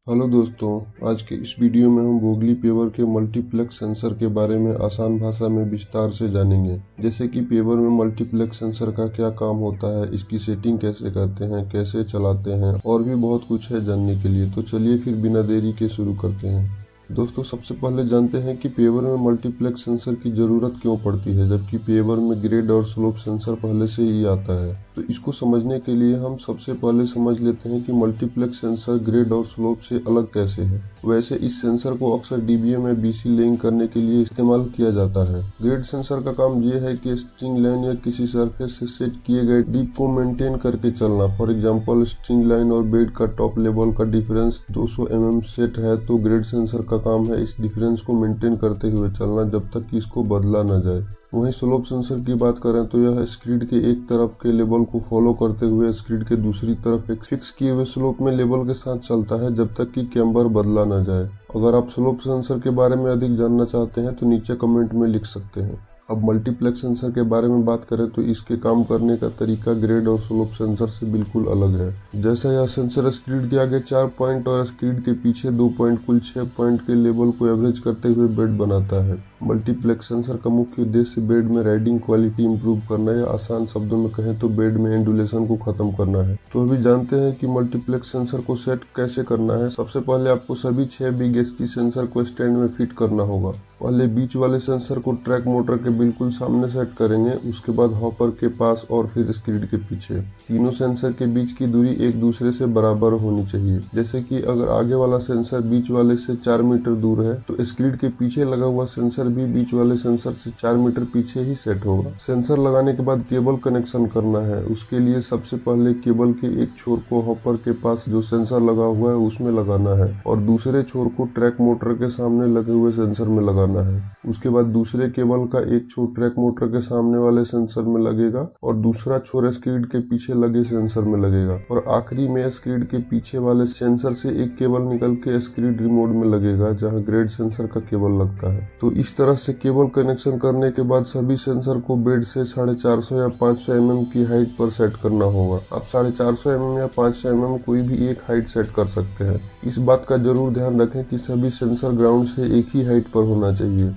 Hello दोस्तों, आज के इस वीडियो में हम वोगली पेवर के मल्टीप्लेक्स सेंसर के बारे में आसान भाषा में विस्तार से जानेंगे। जैसे कि पेवर में मल्टीप्लेक्स सेंसर का क्या काम होता है, इसकी सेटिंग कैसे करते हैं, कैसे चलाते हैं और भी बहुत कुछ है जानने के लिए। तो चलिए फिर बिना देरी के शुरू करते हैं। दोस्तों, सबसे पहले जानते हैं कि पेवर में मल्टीप्लेक्स सेंसर की ज़रूरत क्यों पड़ती है, जबकि पेवर में ग्रेड और स्लोप सेंसर पहले से ही आता है। तो इसको समझने के लिए हम सबसे पहले समझ लेते हैं कि मल्टीप्लेक्स सेंसर ग्रेड और स्लोप से अलग कैसे है। वैसे इस सेंसर को अक्सर डीबीए में बीसी लिंक करने के लिए इस्तेमाल किया जाता है। ग्रेड सेंसर का काम ये है कि स्ट्रिंग लाइन या किसी सरफेस से सेट किए गए डीप को मेंटेन करके चलना। फॉर एग्जांपल, स्ट्रिंग लाइन और बेड का टॉप लेवल का डिफरेंस 200 mm सेट है, तो ग्रेड सेंसर का काम है इस डिफरेंस को मेंटेन करते हुए चलना जब तक कि इसको बदला न जाए। वहीं स्लोप सेंसर की बात करें तो यह स्क्रीड के एक तरफ के लेवल को फॉलो करते हुए स्क्रीड के दूसरी तरफ एक फिक्स किए हुए स्लोप में लेवल के साथ चलता है जब तक कि कैम्बर बदला न जाए। अगर आप स्लोप सेंसर के बारे में अधिक जानना चाहते हैं तो नीचे कमेंट में लिख सकते हैं। अब मल्टीप्लेक्स सेंसर के बारे में बात करें तो इसके काम करने का तरीका ग्रेड और स्लोप सेंसर से बिल्कुल अलग है। जैसा यह सेंसर स्क्रीड के आगे 4 पॉइंट और स्क्रीड के पीछे 2 पॉइंट कुल 6 पॉइंट के लेवल को एवरेज करते हुए बेड बनाता है। मल्टीप्लेक्स सेंसर का मुख्य उद्देश्य बेड में राइडिंग क्वालिटी इंप्रूव करना या आसान शब्दों में कहें तो बेड में एंडुलेशन को खत्म करना है। तो अभी जानते हैं कि मल्टीप्लेक्स सेंसर को सेट कैसे करना है। सबसे पहले आपको सभी 6 बिग एचपी सेंसर को स्टैंड में फिट करना होगा। पहले बीच वाले सेंसर को ट्रैक मोटर के बिल्कुल सामने सेट करेंगे, उसके बाद हॉपर के पास और फिर स्क्रीड के पीछे। तीनों सेंसर के बीच की दूरी एक दूसरे से बराबर होनी चाहिए। जैसे कि अगर आगे वाला सेंसर बीच वाले से 4 मीटर दूर है तो स्क्रीड के पीछे लगा हुआ सेंसर भी बीच वाले सेंसर से 4 मीटर पीछे ही सेट होगा। सेंसर लगाने के बाद केबल कनेक्शन करना है। उसके लिए सबसे पहले केबल के एक छोर को हॉपर के पास जो सेंसर लगा हुआ है उसमें लगाना है और दूसरे छोर को ट्रैक मोटर के सामने लगे हुए सेंसर में लगाना है। उसके बाद दूसरे केबल का एक छोर ट्रैक मोटर के सामने वाले सेंसर में लगेगा और दूसरा छोर स्क्रीड के पीछे लगे सेंसर में लगेगा और आखिरी में स्क्रीड के पीछे वाले सेंसर से एक केबल निकल के स्क्रीड रिमोट में लगेगा जहां ग्रेड सेंसर का केबल लगता है। तो इस तरह से केबल कनेक्शन करने के बाद सभी सेंसर को बेड से 450 या 500 mm की हाइट पर सेट करना होगा। आप 450 mm या 500 mm कोई भी एक हाइट सेट कर सकते हैं। इस बात का जरूर ध्यान रखें कि सभी सेंसर ग्राउंड से एक ही हाइट पर होना चाहिए।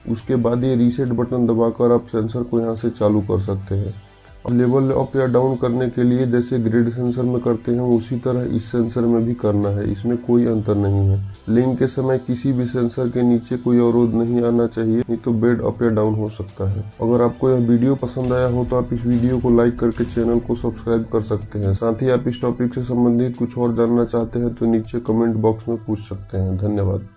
उसके बाद ये रीसेट बटन दबाकर आप सेंसर को यहाँ से चालू कर सकते हैं। अब लेवल अप या डाउन करने के लिए जैसे ग्रेड सेंसर में करते हैं उसी तरह इस सेंसर में भी करना है। इसमें कोई अंतर नहीं है। लिंक के समय किसी भी सेंसर के नीचे कोई अवरोध नहीं आना चाहिए, नहीं तो बेड अप या डाउन हो सकता है। अगर आपको यह वीडियो पसंद आया हो तो आप इस वीडियो को लाइक करके चैनल को सब्सक्राइब कर सकते हैं। साथ ही आप इस टॉपिक से संबंधित कुछ और जानना चाहते हैं तो नीचे कमेंट बॉक्स में पूछ सकते हैं। धन्यवाद।